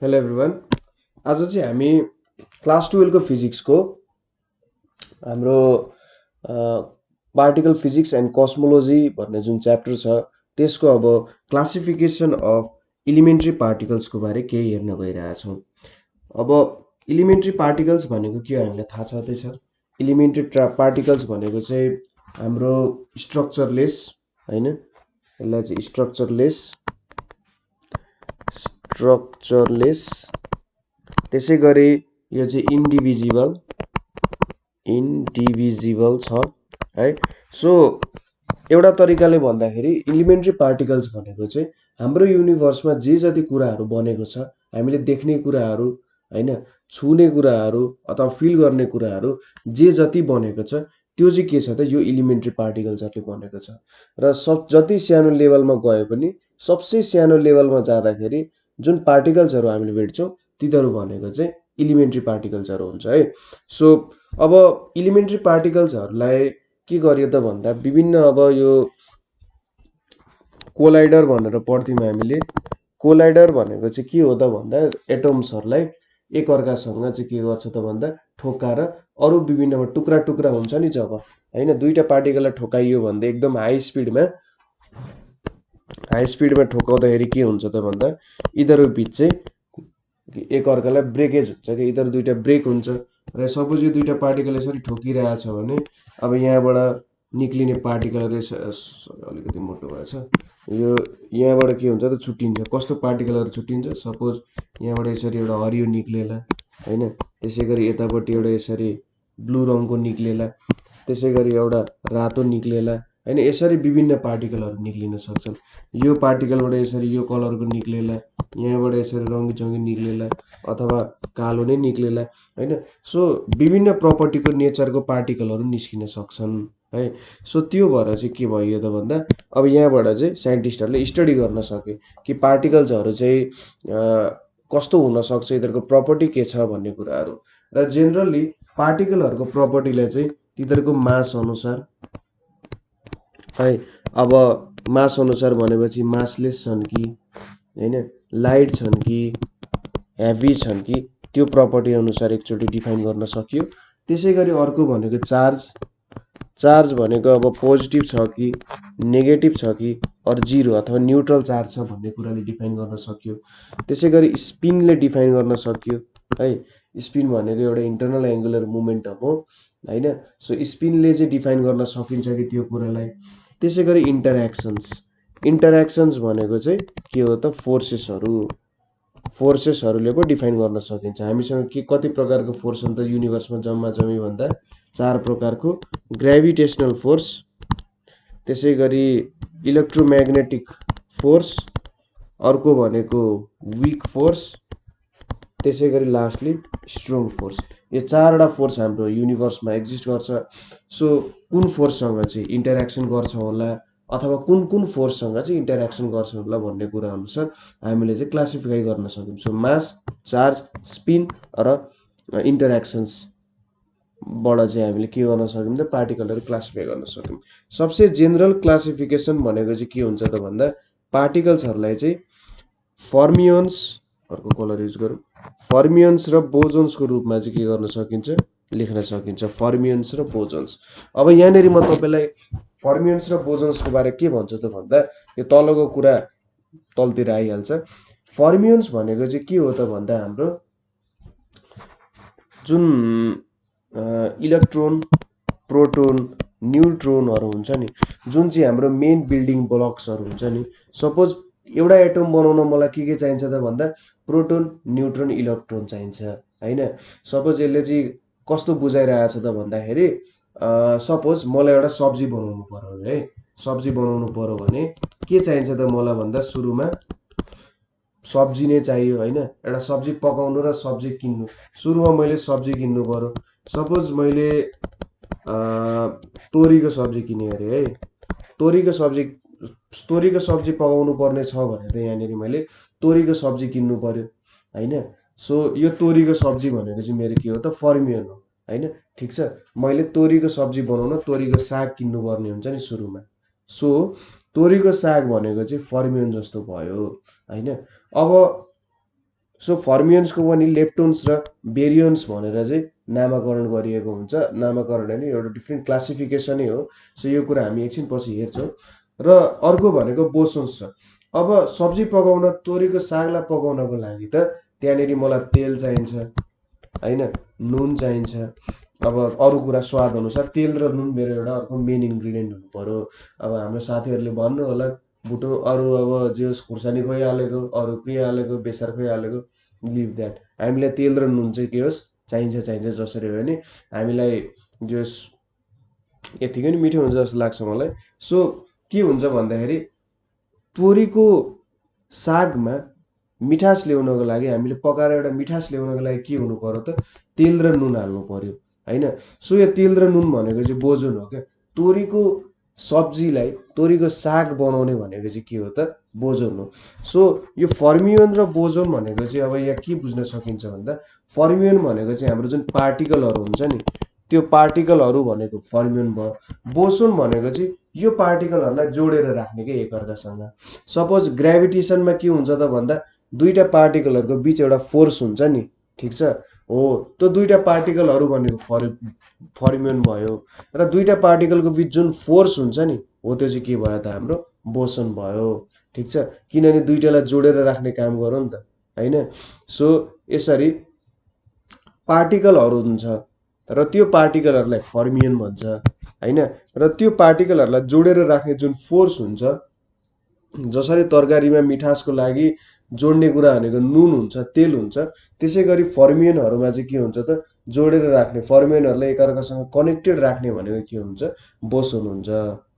Hello everyone. आज चाहिँ हामी क्लास 12 को फिजिक्सको हाम्रो पार्टिकल फिजिक्स एन्ड कस्मोलोजी भन्ने जुन च्याप्टर छ त्यसको अब क्लासिफिकेसन अफ इलिमेन्ट्री पार्टिकल्सको बारे केही हेर्न गइरहेछौँ। अब इलिमेन्ट्री पार्टिकल्स भनेको के हो हामीलाई थाहा छँदैछ। इलिमेन्ट्री पार्टिकल्स भनेको चाहिँ हाम्रो स्ट्रक्चरलेस हैन, यसलाई चाहिँ स्ट्रक्चरलेस त्यसै गरी यो चाहिँ इन्डिभिजिबल छ है। सो एउटा तरिकाले भन्दाखेरि इलिमेन्ट्री पार्टिकल्स भनेको चाहिँ हाम्रो युनिभर्समा जे जति कुराहरू बनेको छ, हामीले देख्ने कुराहरू हैन, छुने कुराहरू अथवा फिल गर्ने कुराहरू जे जति बनेको छ त्यो चाहिँ के छ त यो इलिमेन्ट्री पार्टिकल्सहरूले बनेको छ। र जति सानो लेभलमा गए पनि सबसे सानो लेभलमा जाँदाखेरि जुन पार्टिकल्सहरू हामीले भेट्छौँ तिनीहरू भनेको चाहिँ इलिमेन्ट्री पार्टिकल्सहरू हुन्छ है। सो अब इलिमेन्ट्री पार्टिकल्सहरूलाई के गरियो त भन्दा विभिन्न अब यो कोलाइडर भनेर पढ्थ्यौँ हामीले। कोलाइडर भनेको चाहिँ के हो त भन्दा एटम्सहरूलाई एकअर्कासँग चाहिँ के गर्छ त भन्दा ठोक्काएर अरू विभिन्न टुक्रा टुक्रा हुन्छ नि जब हैन, दुईटा पार्टिकललाई ठोकाइयो भन्दा एकदम हाई स्पिडमा ठोकाउँदाखेरि के हुन्छ त भन्दा यिनीहरू बिच चाहिँ एकअर्कालाई ब्रेकेज हुन्छ कि यिनीहरू दुईटा ब्रेक हुन्छ। र सपोज यो दुईटा पार्टिकल यसरी ठोकिरहेको छ भने अब यहाँबाट निक्लिने पार्टिकलहरू अलिकति मोटो भएछ, यो यहाँबाट के हुन्छ त छुट्टिन्छ। कस्तो पार्टिकलहरू छुट्टिन्छ, सपोज यहाँबाट यसरी एउटा हरियो निक्लेला हैन, त्यसै गरी यतापट्टि एउटा यसरी ब्लू रङको निक्लेला, त्यसै गरी एउटा रातो निक्लेला हैन। यसरी विभिन्न पार्टिकलहरू निक्लिन सक्छन्। यो पार्टिकलबाट यसरी यो कलरको निक्लेला, यहाँबाट यसरी रङ्गी निक्लेला अथवा कालो नै निक्लेला हैन। सो विभिन्न प्रपर्टीको नेचरको पार्टिकलहरू निस्किन सक्छन् है। सो त्यो भएर चाहिँ के भयो त भन्दा अब यहाँबाट चाहिँ साइन्टिस्टहरूले स्टडी गर्न सके कि पार्टिकल्सहरू चाहिँ कस्तो हुन सक्छ, यिनीहरूको प्रपर्टी के छ भन्ने कुराहरू। र जेनरली पार्टिकलहरूको प्रपर्टीलाई चाहिँ तिनीहरूको मास अनुसार है, अब मास अनुसार भनेपछि मासलेस छन् कि हैन, लाइट छन् कि हेभी छन् कि त्यो प्रपर्टी अनुसार एकचोटि डिफाइन गर्न सकियो। त्यसै गरी अर्को भनेको चार्ज भनेको अब पोजिटिभ छ कि नेगेटिभ छ कि अर जिरो अथवा न्युट्रल चार्ज छ भन्ने कुराले डिफाइन गर्न सकियो। त्यसै गरी स्पिनले डिफाइन गर्न सकियो है। स्पिन भनेको एउटा इन्टरनल एङ्गुलर मोमेन्टम हो हैन। सो स्पिनले चाहिँ डिफाइन गर्न सकिन्छ कि त्यो कुरालाई। त्यसै गरी इन्टरेक्सन्स भनेको चाहिँ के हो त फोर्सेसहरूले पो डिफाइन गर्न सकिन्छ। हामीसँग के कति प्रकारको फोर्स हुन्छ युनिभर्समा जम्मा जमी भन्दा 4 प्रकारको। ग्रेभिटेसनल फोर्स, त्यसै गरी इलेक्ट्रोम्याग्नेटिक फोर्स, अर्को भनेको विक फोर्स, त्यसै गरी लास्टली स्ट्रङ फोर्स। यो 4वटा फोर्स हाम्रो युनिभर्समा एक्जिस्ट गर्छ। सो कुन फोर्ससँग चाहिँ इन्टरेक्सन गर्छ होला अथवा कुन फोर्ससँग चाहिँ इन्टरेक्सन गर्छ होला भन्ने कुरा अनुसार हामीले चाहिँ क्लासिफाई गर्न सक्छौँ। सो मास, चार्ज, स्पिन र इन्टरेक्सन्सबाट चाहिँ हामीले के गर्न सक्यौँ त पार्टिकलहरू क्लासिफाई गर्न सक्यौँ। सबसे जेनरल क्लासिफिकेसन भनेको चाहिँ के हुन्छ त भन्दा पार्टिकल्सहरूलाई चाहिँ फर्मियोन्स, अर्को कलर युज गरौँ, फर्मियोन्स र बोजोन्सको रूपमा चाहिँ के गर्न सकिन्छ, लेख्न सकिन्छ। फर्मियोन्स र बोजोन्स। अब यहाँनिर म तपाईँलाई फर्मियोन्स र बोजोन्सको बारे के भन्छु त भन्दा यो तलको कुरा तलतिर आइहाल्छ। फर्मियोन्स भनेको चाहिँ के हो त भन्दा हाम्रो जुन इलेक्ट्रोन, प्रोटोन, न्युट्रोनहरू हुन्छ नि, जुन चाहिँ हाम्रो मेन बिल्डिङ ब्लक्सहरू हुन्छ नि। सपोज एउटा एटम बनाउन मलाई के चाहिन्छ त भन्दा प्रोटोन, न्युट्रोन, इलेक्ट्रोन चाहिन्छ हैन। सपोज यसले चाहिँ कस्तो बुझाइरहेछ त भन्दाखेरि सपोज मलाई एउटा सब्जी बनाउनु पर्यो है, सब्जी बनाउनु पर्यो भने के चाहिन्छ त मलाई भन्दा सुरुमा सब्जी नै चाहियो हैन। एउटा सब्जी पकाउनु र सब्जी किन्नु, सुरुमा मैले सब्जी किन्नु पर्यो। सपोज मैले तोरीको सब्जी किने अरे है, तोरीको सब्जी पकाउनु पर्ने छ भने त यहाँनिर मैले तोरीको सब्जी किन्नु पर्यो हैन। सो यो तोरीको सब्जी भनेको चाहिँ मेरो के हो त फर्मियोन हो हैन। ठिक छ, मैले तोरीको सब्जी बनाउन तोरीको साग किन्नु पर्ने हुन्छ नि सुरुमा। सो तोरीको साग भनेको चाहिँ फर्मियोन जस्तो भयो हैन। अब सो फर्मियन्सको पनि लेप्टोन्स र बेरियन्स भनेर चाहिँ नामाकरण गरिएको हुन्छ। नामाकरण हैन, एउटा डिफ्रेन्ट क्लासिफिकेसनै हो। सो यो कुरा हामी एकछिन पछि हेर्छौँ। र अर्को भनेको बोसोन्स छ। अब सब्जी पकाउन, तोरीको सागलाई पकाउनको लागि त त्यहाँनिर मलाई तेल चाहिन्छ हैन, नुन चाहिन्छ। अब अरू कुरा स्वाद अनुसार तेल र नुन मेरो एउटा अर्को मेन इन्ग्रिडियन्ट हुनु पर्यो। अब हाम्रो साथीहरूले भन्नु होला बुटो अरू अब जे खुर्सानी खोइहालेको, अरू के हालेको, बेसार खोइहालेको, लिभ द्याट। हामीलाई तेल र नुन चाहिँ के होस् चाहिन्छ। जसरी हो भने हामीलाई जो यतिकै नि मिठो हुन्छ जस्तो लाग्छ मलाई। सो के हुन्छ भन्दाखेरि तोरीको सागमा मिठास ल्याउनको लागि, हामीले पकाएर एउटा मिठास ल्याउनको लागि के हुनु पर्यो त, तेल र नुन हाल्नु पर्यो हैन। सो यो तेल र नुन भनेको चाहिँ बोजन हो क्या। तोरीको सब्जीलाई, तोरीको साग बनाउने भनेको चाहिँ के हो त, बोजन हो। सो यो फर्मियन र बोजन भनेको चाहिँ अब यहाँ के बुझ्न सकिन्छ भन्दा, फर्मियन भनेको चाहिँ हाम्रो जुन पार्टिकलहरू हुन्छ नि, त्यो पार्टिकलहरू भनेको फर्मियन भयो। बोसोन भनेको चाहिँ यो पार्टिकलहरूलाई जोडेर राख्ने के एकअर्कासँग। सपोज ग्रेभिटेसनमा के हुन्छ त भन्दा, दुईटा पार्टिकलहरूको बीच एउटा फोर्स हुन्छ नि, ठिक छ हो, त्यो दुईटा पार्टिकलहरू भनेको फर्मियन भयो। र दुईटा पार्टिकलको बीच जुन फोर्स हुन्छ नि हो, त्यो चाहिँ के भयो त, हाम्रो बोसन भयो। ठिक छ, किनभने दुईटालाई जोडेर राख्ने काम गरौँ नि त हैन। सो यसरी पार्टिकलहरू हुन्छ र त्यो पार्टिकलहरूलाई फर्मियन भन्छ हैन। र त्यो पार्टिकलहरूलाई जोडेर राख्ने जुन फोर्स हुन्छ, जसरी तरकारीमा मिठासको लागि जोड्ने कुरा भनेको नुन हुन्छ, तेल हुन्छ, त्यसै गरी फर्मियनहरूमा चाहिँ के हुन्छ त, जोडेर राख्ने, फर्मियनहरूलाई एकअर्कासँग कनेक्टेड राख्ने भनेको के हुन्छ, बोसोन हुन्छ,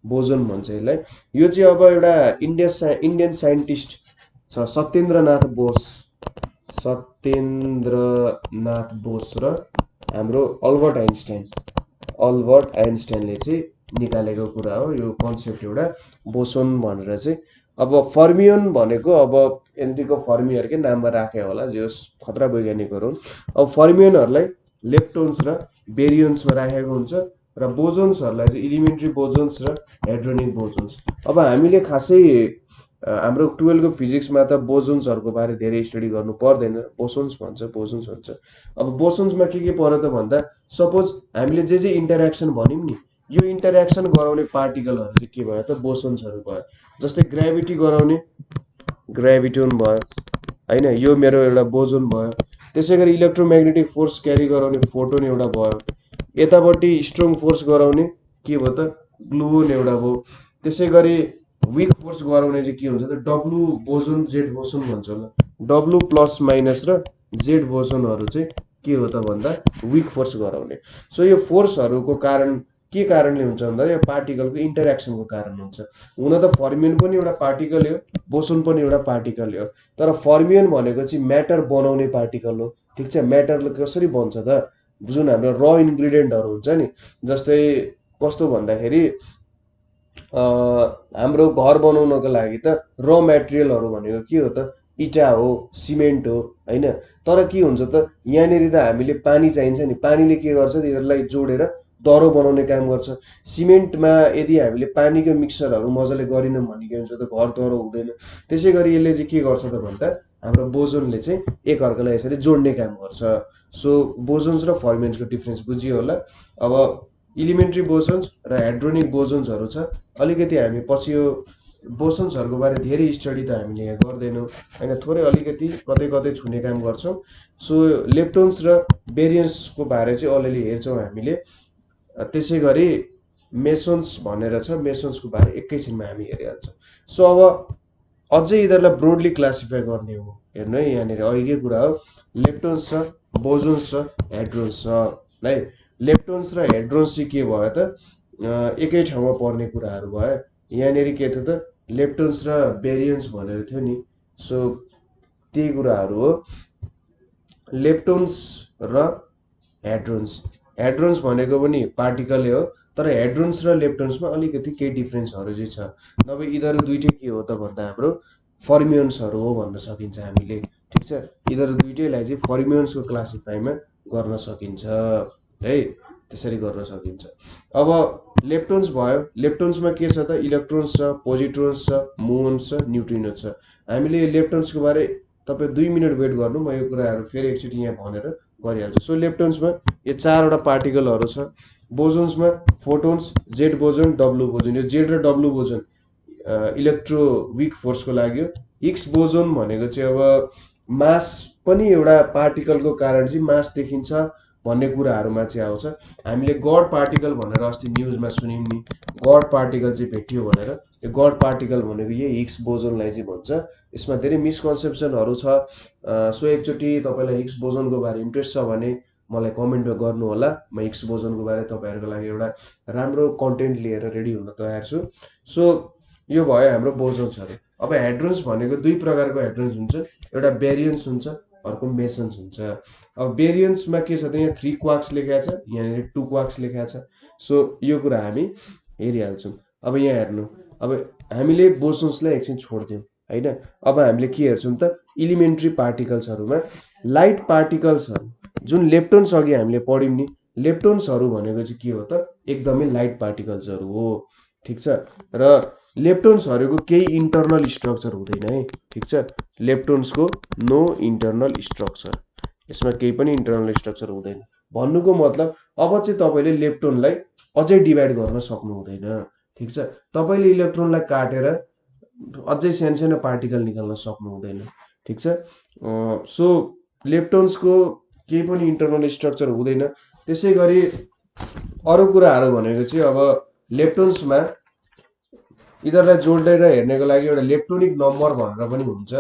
बोजोन भन्छ यसलाई। यो चाहिँ अब एउटा इन्डियन साइन्टिस्ट छ सत्येन्द्रनाथ बोस र हाम्रो अल्बर्ट आइन्स्टाइनले चाहिँ निकालेको कुरा हो यो कन्सेप्ट एउटा बोसोन भनेर चाहिँ। अब फर्मियन भनेको अब एन्ट्रीको फर्मियरकै नाममा राखे होला, जे होस् खतरा वैज्ञानिकहरू हुन्। अब फर्मियनहरूलाई लेप्टोन्स र बेरियन्समा राखेको हुन्छ र बोजोन्सहरूलाई चाहिँ इलिमेन्ट्री बोजोन्स र हेड्रोनिक बोजोन्स। अब हामीले खासै हाम्रो 12 को फिजिक्समा त बोजोन्सहरूको बारे धेरै स्टडी गर्नु पर्दैन, बोसोन्स भन्छ, बोजोन्स भन्छ। अब बोसोन्समा के पर्यो त भन्दा, सपोज हामीले जे इन्टरेक्सन भन्यौँ नि, यो इन्टरेक्सन गराउने पार्टिकलहरू चाहिँ के भयो त, बोसोन्सहरू भयो। जस्तै ग्रेभिटी गराउने ग्रेभिटोन भयो हैन, यो मेरो एउटा बोजोन भयो। त्यसै गरी इलेक्ट्रोम्याग्नेटिक फोर्स क्यारी गराउने फोटोन एउटा भयो। यतापट्टि स्ट्रङ फोर्स गराउने के भयो त, ग्लुओन एउटा भयो। त्यसै गरी विक फोर्स गराउने चाहिँ के हुन्छ त, डब्लु बोजोन जेड बोसोन भन्छ होला। डब्लु प्लस माइनस र जेड बोसोनहरू चाहिँ के हो त भन्दा, विक फोर्स गराउने। सो यो फोर्सहरूको कारण के कारणले हुन्छ भन्दा, यो पार्टिकलको इन्टरेक्सनको कारण हुन्छ। हुन त फर्मियन पनि एउटा पार्टिकल हो, बोसोन पनि एउटा पार्टिकल हो, तर फर्मियन भनेको चाहिँ म्याटर बनाउने पार्टिकल हो। ठिक छ, म्याटरले कसरी बन्छ त, जुन हाम्रो र इन्ग्रिडियन्टहरू हुन्छ नि, जस्तै कस्तो भन्दाखेरि हाम्रो घर बनाउनको लागि त र मेटेरियलहरू भनेको के हो त, इटा हो, सिमेन्ट हो हैन। तर के हुन्छ त, यहाँनिर त हामीले पानी चाहिन्छ नि, पानीले के गर्छ, यिनीहरूलाई जोडेर दह्रो बनाउने काम गर्छ। सिमेन्टमा यदि हामीले पानीको मिक्सरहरू मजाले गरिनौँ भने के हुन्छ त, घर दह्रो हुँदैन। त्यसै गरी यसले चाहिँ के गर्छ त भन्दा, हाम्रो बोजोनले चाहिँ एकअर्कालाई यसरी जोड्ने काम गर्छ। सो बोजोन्स र फर्मियन्सको डिफ्रेन्स बुझियो होला। अब इलिमेन्ट्री बोजोन्स र हेड्रोनिक बोजोन्सहरू छ। अलिकति हामी पछि यो बोसोन्सहरूको बारे धेरै स्टडी त हामीले यहाँ गर्दैनौँ हैन, थोरै अलिकति कतै छुने काम गर्छौँ। सो लेप्टोन्स र बेरियन्सको बारे चाहिँ अलिअलि हेर्छौँ हामीले। त्यसै गरी मेसोन्स भनेर छ, मेसोन्सको बारे एकैछिनमा हामी हेरिहाल्छौँ। सो अब अझै यिनीहरूलाई ब्रोडली क्लासिफाई गर्ने हो, हेर्नु है, यहाँनिर अघिकै कुरा हो, लेप्टोन्स छ, बोजोन्स छ, हेड्रोन्स छ है। लेप्टोन्स र हेड्रोन्स चाहिँ के भयो त, एकै ठाउँमा पर्ने कुराहरू भयो। यहाँनिर के थियो त, लेप्टोन्स र बेरियन्स भनेर थियो नि। सो त्यही कुराहरू हो, लेप्टोन्स र हेड्रोन्स भनेको पनि पार्टिकलै हो, तर हेड्रोन्स र लेप्टोन्समा अलिकति केही डिफ्रेन्सहरू चाहिँ छ। नभए यिनीहरू दुइटै के हो त भन्दा, हाम्रो फर्मियन्सहरू हो भन्न सकिन्छ हामीले। ठिक छ, यिनीहरू दुइटैलाई चाहिँ फर्मियन्सको क्लासिफाईमा गर्न सकिन्छ है, त्यसरी गर्न सकिन्छ। अब लेप्टोन्स भयो, लेप्टोन्समा के छ त, इलेक्ट्रोन्स छ, पोजिट्रोन्स छ, मुओन्स छ, न्युट्रिनो छ। हामीले लेप्टोन्सको बारे तपाईँ 2 मिनट वेट गर्नु, म यो कुराहरू फेरि एकचोटि यहाँ भनेर गरिहाल्छु। सो लेप्टोन्समा यो 4वटा पार्टिकलहरू छ। बोजोन्समा photons, Z boson, W boson. यो जेड र डब्लु बोजोन इलेक्ट्रोविक फोर्सको लागि हो। हिग्स बोजोन भनेको चाहिँ अब मास पनि एउटा पार्टिकलको कारण चाहिँ मास देखिन्छ भन्ने कुराहरूमा चाहिँ आउँछ। हामीले गड पार्टिकल भनेर अस्ति न्युजमा सुन्यौँ नि, गड पार्टिकल चाहिँ भेटियो भनेर। यो गड पार्टिकल भनेको यही हिग्स बोजोनलाई चाहिँ भन्छ। यसमा धेरै मिसकन्सेप्सनहरू छ। सो एकचोटि तपाईँलाई हिग्स बोजोनको बारे इन्ट्रेस्ट छ भने मलाई कमेन्टमा गर्नु होला। म हिग्स बोजोनको बारे तपाईँहरूको लागि एउटा राम्रो कन्टेन्ट लिएर रेडी हुन तयार छु। सो यो भयो हाम्रो बोजोन्सहरू। अब हेड्रोन्स भनेको 2 प्रकारको हेड्रोन्स हुन्छ, एउटा बेरियन्स हुन्छ, अर्को मेसन्स हुन्छ। अब बेरियन्समा के छ त यहाँ 3 क्वार्क्स लेखेको छ, यहाँनिर 2 क्वार्क्स लेखेको छ। सो यो कुरा हामी हेरिहाल्छौँ। अब यहाँ हेर्नु, अब हामीले बोसोन्सलाई एकछिन छोड्दियौँ हैन। अब हामीले के हेर्छौँ त इलिमेन्ट्री पार्टिकल्सहरूमा लाइट पार्टिकल्सहरू जुन लेप्टोन्स अघि हामीले पढ्यौँ नि, लेप्टोन्सहरू भनेको चाहिँ के हो त एकदमै लाइट पार्टिकल्सहरू हो। ठिक छ। र लेप्टोन्सहरूको केही इन्टरनल स्ट्रक्चर हुँदैन है। ठिक छ। लेप्टोन्सको नो इन्टरनल स्ट्रक्चर, यसमा केही पनि इन्टरनल स्ट्रक्चर हुँदैन। भन्नुको मतलब अब चाहिँ तपाईँले लेप्टोनलाई अझै डिभाइड गर्न सक्नु हुँदैन। ठिक छ। तपाईँले इलेक्ट्रोनलाई काटेर अझै सानो पार्टिकल निकाल्न सक्नु हुँदैन। ठिक छ। सो लेप्टोन्सको केही पनि इन्टरनल स्ट्रक्चर हुँदैन। त्यसै गरी अरू कुराहरू भनेको चाहिँ अब लेप्टोन्समा यिनीहरूलाई जोडेर हेर्नेको लागि एउटा लेप्टोनिक नम्बर भनेर पनि हुन्छ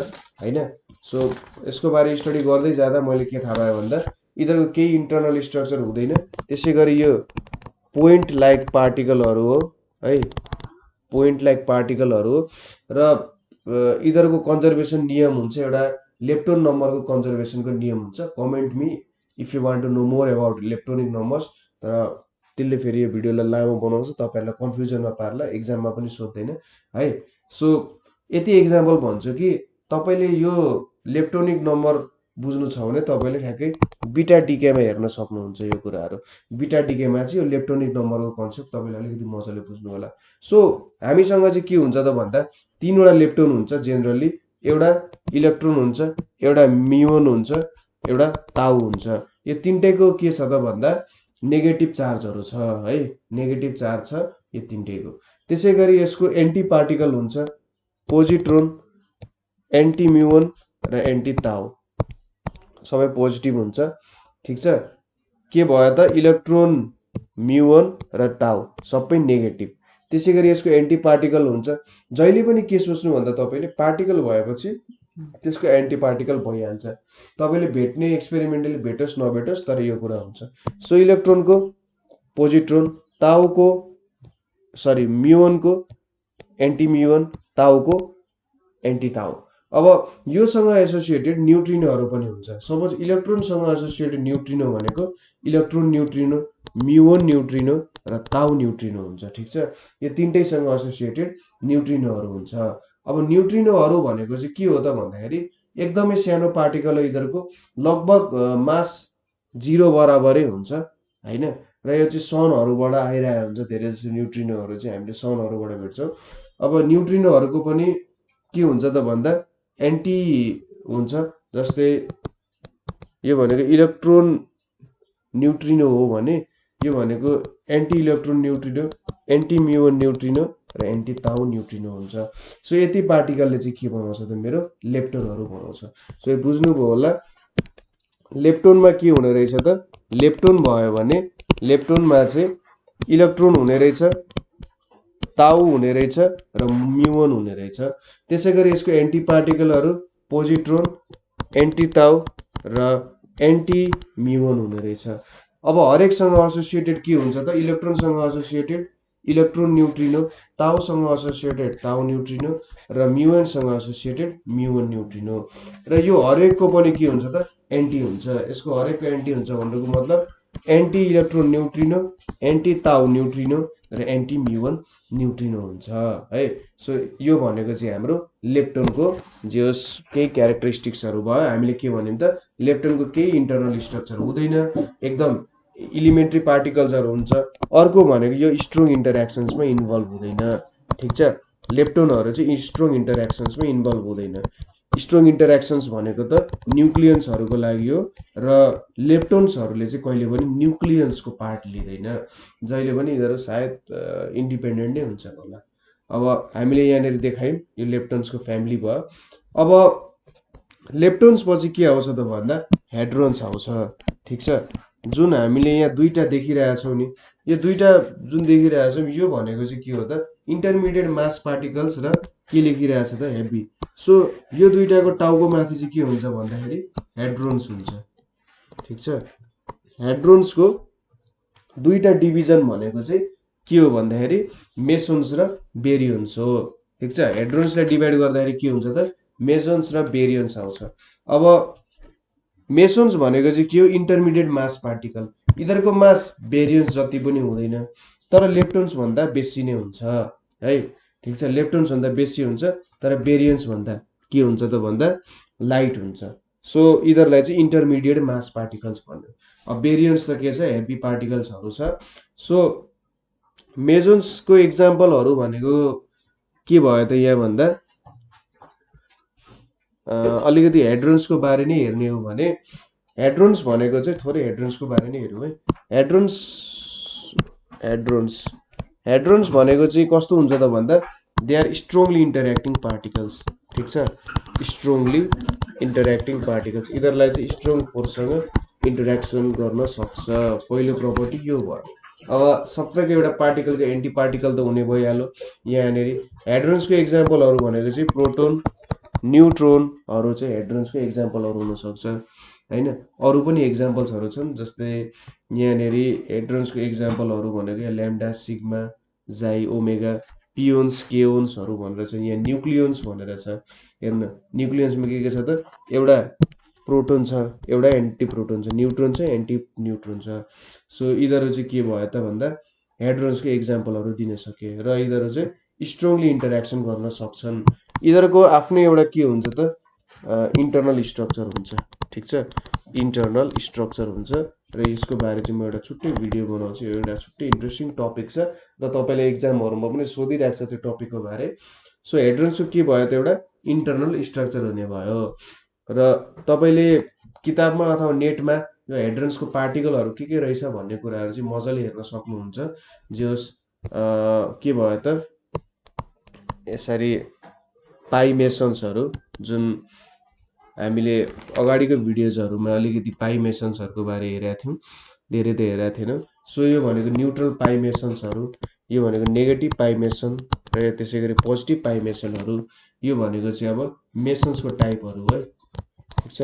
हैन। सो यसको बारे स्टडी गर्दै जाँदा मैले के थाहा पाएँ भन्दा यिनीहरूको केही इन्टरनल स्ट्रक्चर हुँदैन। त्यसै गरी यो पोइन्ट लाइक पार्टिकलहरू हो है, पोइन्ट लाइक पार्टिकलहरू हो। र यिनीहरूको कन्जर्भेसन नियम हुन्छ, एउटा लेप्टोन नम्बरको कन्जर्भेसनको नियम हुन्छ। Comment me if you want to know more about leptonic numbers. तर त्यसले फेरि यो भिडियोलाई लामो बनाउँछ, तपाईँहरूलाई कन्फ्युजनमा पार्ला, एक्जाममा पनि सोध्दैन है। सो यति एक्जाम्पल भन्छु कि तपाईँले यो लेप्टोनिक नम्बर बुझ्नु छ भने तपाईँले ठ्याक्कै बिटा डिकेमा हेर्न सक्नुहुन्छ यो कुराहरू। बिटा डिकेमा चाहिँ यो लेप्टोनिक नम्बरको कन्सेप्ट तपाईँले अलिकति मजाले बुझ्नु होला। सो हामीसँग चाहिँ के हुन्छ त भन्दा 3वटा लेप्टोन हुन्छ जेनरली, एउटा इलेक्ट्रोन हुन्छ, एउटा म्युन हुन्छ, एउटा ताउ हुन्छ। यो तीनटैको के छ त भन्दा नेगेटिभ चार्जहरू छ है, नेगेटिभ चार्ज छ यो तीनटैको। त्यसै गरी यसको एन्टी पार्टिकल हुन्छ, पोजिट्रोन, एन्टी म्युन र एन्टी ताउ सबै पोजिटिभ हुन्छ। ठिक छ। के भयो त इलेक्ट्रोन, म्युन र ताउ सबै नेगेटिभ। त्यसै गरी यसको एन्टी पार्टिकल हुन्छ। जहिले पनि के सोच्नु भन्दा तपाईँले पार्टिकल भएपछि त्यसको एन्टी पार्टिकल भइहाल्छ। तपाईँले भेट्ने एक्सपेरिमेन्टली भेटोस् नभेटोस् तर यो कुरा हुन्छ। सो इलेक्ट्रोनको पोजिट्रोन, ताउको म्युनको एन्टी म्युन, ताउको एन्टी ताउ। अब योसँग एसोसिएटेड न्युट्रिनोहरू पनि हुन्छ। सपोज इलेक्ट्रोनसँग एसोसिएटेड न्युट्रिनो भनेको इलेक्ट्रोन न्युट्रिनो, म्युन न्युट्रिनो र ताउ न्युट्रिनो हुन्छ। ठिक छ। यो तीनटैसँग एसोसिएटेड न्युट्रिनोहरू हुन्छ। अब न्युट्रिनोहरू भनेको चाहिँ के हो त भन्दाखेरि एकदमै सानो पार्टिकल हो, यिनीहरूको लगभग मास 0 बराबरै हुन्छ हैन। र यो चाहिँ सनहरूबाट आइरहेको हुन्छ। धेरै जस्तो न्युट्रिनोहरू चाहिँ हामीले सनहरूबाट भेट्छौँ। अब न्युट्रिनोहरूको पनि के हुन्छ त भन्दा एन्टी हुन्छ। जस्तै यो भनेको इलेक्ट्रोन न्युट्रिनो हो भने यो भनेको anti electron neutrino, anti muon neutrino र एन्टी ताउ न्युट्रिनो हुन्छ। सो यति पार्टिकलले चाहिँ के बनाउँछ त मेरो लेप्टोनहरू बनाउँछ। सो यो बुझ्नुभयो होला। लेप्टोनमा के हुने रहेछ त, लेप्टोन भयो भने लेप्टोनमा चाहिँ इलेक्ट्रोन हुने रहेछ, ताउ हुने रहेछ र म्युन हुने रहेछ। त्यसै गरी यसको एन्टी पार्टिकलहरू पोजिट्रोन, एन्टी ताउ र एन्टी म्युन हुने रहेछ। अब हरेकसँग एसोसिएटेड के हुन्छ त, इलेक्ट्रोनसँग एसोसिएटेड इलेक्ट्रोन न्युट्रिनो, ताउसँग एसोसिएटेड ताउ न्युट्रिनो र म्युनसँग एसोसिएटेड म्युन न्युट्रिनो। र यो हरेकको पनि के हुन्छ त एन्टी हुन्छ। यसको हरेकको एन्टी हुन्छ भन्नुको मतलब anti electron neutrino, anti tau neutrino र एन्टी म्युन न्युट्रिनो हुन्छ है। सो यो भनेको चाहिँ हाम्रो लेप्टोनको जो केही क्यारेक्टरिस्टिक्सहरू भयो। हामीले के भन्यौँ त लेप्टोनको केही इन्टरनल स्ट्रक्चर हुँदैन, एकदम इलिमेन्ट्री पार्टिकल्सहरू हुन्छ। अर्को भनेको यो स्ट्रङ इन्टरेक्सन्समा इन्भल्भ हुँदैन। ठिक छ। लेप्टोनहरू चाहिँ स्ट्रङ इन्टरेक्सन्समा इन्भल्भ हुँदैन। स्ट्रङ इन्टरेक्सन्स भनेको त न्युक्लियन्सहरुको लागि हो र लेप्टोन्सहरुले चाहिँ कहिले पनि न्युक्लियन्सको पार्ट लिँदैन जहिले पनि यिनीहरु सायद इन्डिपेन्डेन्ट नै हुन्छ होला अब हामीले यहाँनेर देखायौं यो लेप्टोन्सको फ्यामिली भयो अब लेप्टोन्स पछि के आउँछ त भन्दा हेड्रोन्स आउँछ ठीक छ जुन हामीले यहाँ दुईटा देखिरहेका छौं नि यो दुईटा जुन देखिरहेका छौं यो भनेको चाहिँ के हो त इन्टरमिडिएट मास पार्टिकल्स र के लेखिरहेछ त हेभी सो यो दुईटाको टाउको माथि चाहिँ के हुन्छ भन्दाखेरि हेड्रोन्स हुन्छ ठीक छ हेड्रोन्सको दुईटा डिभिजन भनेको चाहिँ के हो भन्दाखेरि मेसोन्स र बेरियोन्स हो ठीक छ हेड्रोन्सलाई डिभाइड गर्दाखेरि के हुन्छ त मेसोन्स र बेरियोन्स आउँछ अब मेसोन्स भनेको चाहिँ के हो इन्टरमिडिएट मास पार्टिकल यिनीहरुको मास बेरियोन्स जति पनि हुँदैन तर लेप्टोन्स भन्दा बेसी नै हुन्छ है ठीक छ लेप्टोन्स भन्दा बेसी हुन्छ तर बेरियोन्स भन्दा के हुन्छ त भन्दा लाइट हुन्छ सो यिनीहरुलाई चाहिँ इन्टरमिडिएट मास पार्टिकल्स भन्यो अब बेरियोन्स त के छ हेभी पार्टिकल्सहरु छ सो मेसोन्सको एक्जाम्पलहरु भनेको के भयो त यहाँ भन्दा अलिकति हेड्रोन्सको बारे नै हेर्ने हो भने हेड्रोन्स भनेको चाहिँ थोरै हेड्रोन्सको बारे नै हेरौँ है हेड्रोन्स भनेको चाहिँ कस्तो हुन्छ त भन्दा they are strongly interacting particles ठीक छ स्ट्रङली इन्टरेक्टिङ पार्टिकल्स यिनीहरुलाई चाहिँ स्ट्रङ फोर्ससँग इन्टरेक्सन गर्न सक्छ पहिलो प्रपर्टी यो भयो अब सबैको एउटा पार्टिकलको एन्टी पार्टिकल त हुने भइहाल्यो यहाँनेरि हेड्रोन्सको एक्जाम्पलहरु भनेको चाहिँ प्रोटोन न्यूट्रोनहरु चाहिँ हेड्रोन्सको एक्जाम्पलहरु हुन सक्छ हैन अरु पनि एक्जाम्पल्सहरु छन् जस्तै यहाँनेरि हेड्रोन्सको एक्जाम्पलहरु भनेको ल्याम्डा सिग्मा जाई ओमेगा पियोन्स केओन्सहरु भनेर छ यहाँ न्युक्लियोन्स भनेर छ हेर्न न्युक्लियोन्समा के छ त एउटा प्रोटोन छ एउटा एन्टी प्रोटोन छ न्यूट्रोन छ एन्टी न्यूट्रोन छ सो यिनीहरु चाहिँ के भयो त भन्दा हेड्रोन्सको एक्जाम्पलहरु दिन सके र यिनीहरु चाहिँ स्ट्रङली इन्टरेक्सन गर्न सक्छन् यिनीहरुको आफ्नै एउटा के हुन्छ त इन्टरनल स्ट्रक्चर हुन्छ ठीक छ इन्टरनल स्ट्रक्चर हुन्छ र यसको बारे चाहिँ म एउटा छुट्टै भिडियो बनाउँछु यो एउटा छुट्टै इन्ट्रेस्टिङ टपिक छ र तपाईले एक्जामहरुमा पनि सोधिराख्छ त्यो टपिकको बारे सो हेड्रोन्सको के भयो त एउटा इन्टरनल स्ट्रक्चर हुने भयो र तपाईले किताबमा अथवा नेटमा यो हेड्रोन्सको पार्टिकलहरु के रहेछ भन्ने कुराहरु चाहिँ मजाले हेर्न सक्नुहुन्छ जस के भयो त यसरी पाइ मेसन्सहरु जुन हामीले अगाडिको भिडियोजहरुमा अलिकति पाइ मेसन्सहरुको बारे हेरेका थियौं धेरै त हेरेका थिएनौं सो यो भनेको न्यूट्रल पाइ मेसन्सहरु यो भनेको नेगेटिभ पाइ मेसन र त्यसैगरी पोजिटिभ पाइ मेसनहरु यो भनेको चाहिँ अब मेसन्सको टाइपहरु है ठीक छ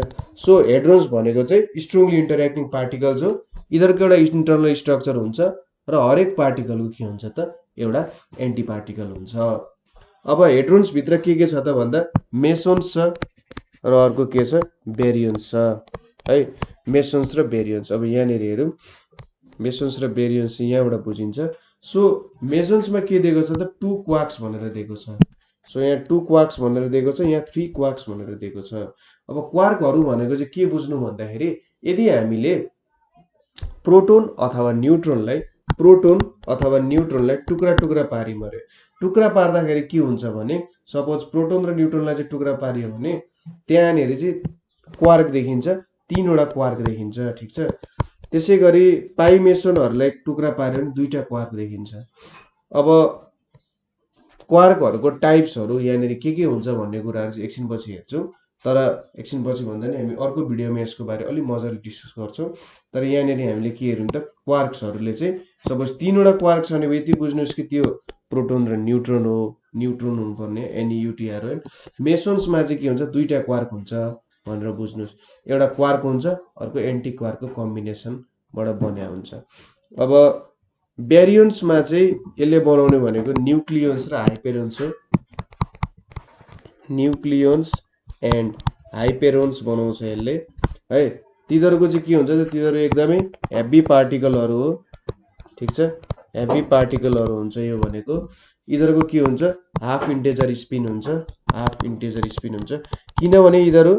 सो हेड्रोन्स भनेको चाहिँ स्ट्रङली इन्टरेक्टिङ पार्टिकल्स हो यिनीहरुको एउटा इन्टरनल स्ट्रक्चर हुन्छ र हरेक पार्टिकलको के हुन्छ त एउटा एन्टी पार्टिकल हुन्छ अब हेड्रोन्स भित्र के छ त भन्दा मेसोन्स छ र अर्को के छ बेरियोन्स छ है मेसोन्स र बेरियोन्स अब यहाँनेर हेरौं मेसोन्स र बेरियोन्स यहाँबाट बुझिन्छ सो मेसोन्समा के दिएको छ त 2 क्वार्क्स भनेर दिएको छ सो यहाँ 2 क्वार्क्स भनेर दिएको छ यहाँ 3 क्वार्क्स भनेर दिएको छ अब क्वार्कहरु भनेको चाहिँ के बुझ्नु भन्दाखेरि यदि हामीले प्रोटोन अथवा न्यूट्रोनलाई टुक्रा टुक्रा पारी मर्यो टुक्रा पार्दाखेरि के हुन्छ भने सपोज प्रोटोन र न्यूट्रोनलाई चाहिँ टुक्रा पारियो भने त्यहाँनेरि चाहिँ क्वार्क देखिन्छ तीनवटा क्वार्क देखिन्छ ठीक छ त्यसैगरी पाइ मेसनहरुलाई टुक्रा पार्यो भने दुईटा क्वार्क देखिन्छ अब क्वार्कहरुको टाइप्सहरु यहाँनेरि के हुन्छ भन्ने कुराहरु चाहिँ एकछिन पछि हेर्छौं तर एकछिन पछि भन्दा नि हामी अर्को भिडियोमा यसको बारे अलि मजाले डिस्कस गर्छौं तर यहाँनेरि हामीले के हेरौं त क्वार्क्सहरुले चाहिँ सपोज तीनवटा क्वार्क छ भने यति बुझ्नुस् कि त्यो प्रोटोन र न्यूट्रोन हो न्यूट्रोन हुनुपर्ने NEUTR हो मेसोन्समा चाहिँ के हुन्छ दुईटा क्वार्क हुन्छ भनेर बुझ्नुस् एउटा क्वार्क हुन्छ अर्को एन्टी क्वार्कको कम्बिनेसनबाट बन्या हुन्छ अब बेरियोन्समा चाहिँ यसले बनाउने भनेको न्युक्लियोन्स र हाइपेरोन्स हो न्युक्लियोन्स एन्ड हाइपेरोन्स बनाउँछ यसले है तिनीहरुको चाहिँ के हुन्छ त तिनीहरु एकदमै हेभी पार्टिकलहरु हो ठीक छ हेभी पार्टिकलहरु हुन्छ यो भनेको यिनीहरुको के हुन्छ हाफ इन्टिजर स्पिन हुन्छ किनभने यिनीहरु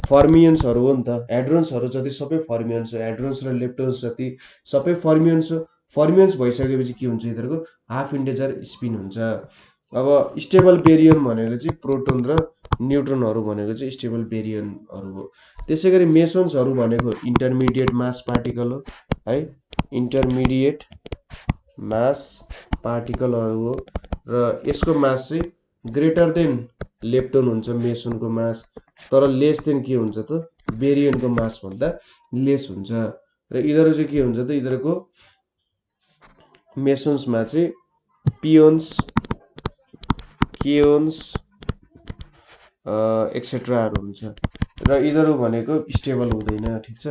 फर्मियन्सहरु हो नि त हेड्रोन्सहरु जति सबै फर्मियन्स हो हेड्रोन्स र लेप्टोन्स जति सबै फर्मियन्स हो फर्मियन्स भइसकेपछि के हुन्छ यिनीहरुको हाफ इन्टिजर स्पिन हुन्छ अब स्टेबल बेरियोन भनेको चाहिँ प्रोटोन र न्युट्रोनहरू भनेको चाहिँ स्टेबल बेरियनहरू हो। त्यसैगरी मेसोन्सहरू भनेको इन्टरमिडिएट मास पार्टिकल हो है, इन्टरमिडिएट मास पार्टिकलहरू हो र यसको मास चाहिँ ग्रेटर देन लेप्टोन हुन्छ मेसोनको मास, तर लेस देन के हुन्छ त बेरियनको मास भन्दा लेस हुन्छ। र यिनीहरू चाहिँ के हुन्छ त यिनीहरूको मेसोन्समा चाहिँ पियोन्स केयोन्स एक्सेट्राहरू हुन्छ र यिनीहरू भनेको स्टेबल हुँदैन, ठिक छ।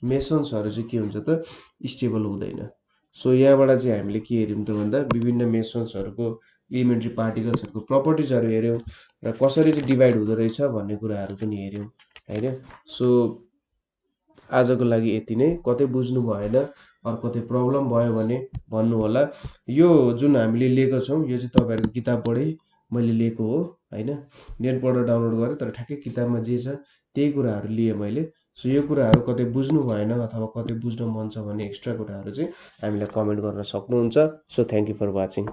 मेसोन्सहरू चाहिँ के हुन्छ त स्टेबल हुँदैन। सो यहाँबाट चाहिँ हामीले के हेर्यौँ त भन्दा विभिन्न मेसोन्सहरूको इलिमेन्ट्री पार्टिकल्सहरूको प्रपर्टिजहरू हेऱ्यौँ र कसरी चाहिँ डिभाइड हुँदो रहेछ भन्ने कुराहरू पनि हेऱ्यौँ हैन। सो आजको लागि यति नै। कतै बुझ्नु भएन अरू कतै प्रब्लम भयो भने भन्नु होला। यो जुन हामीले लिएको छौँ यो चाहिँ तपाईँहरूको किताबबाटै मैले लिएको हो हैन, नेटबाट डाउनलोड गरेँ, तर ठ्याक्कै किताबमा जे छ त्यही कुराहरू लिएँ मैले। सो यो कुराहरू कतै बुझ्नु भएन अथवा कतै बुझ्न मन छ भने एक्स्ट्रा कुराहरू चाहिँ हामीलाई कमेन्ट गर्न सक्नुहुन्छ। So thank you for watching.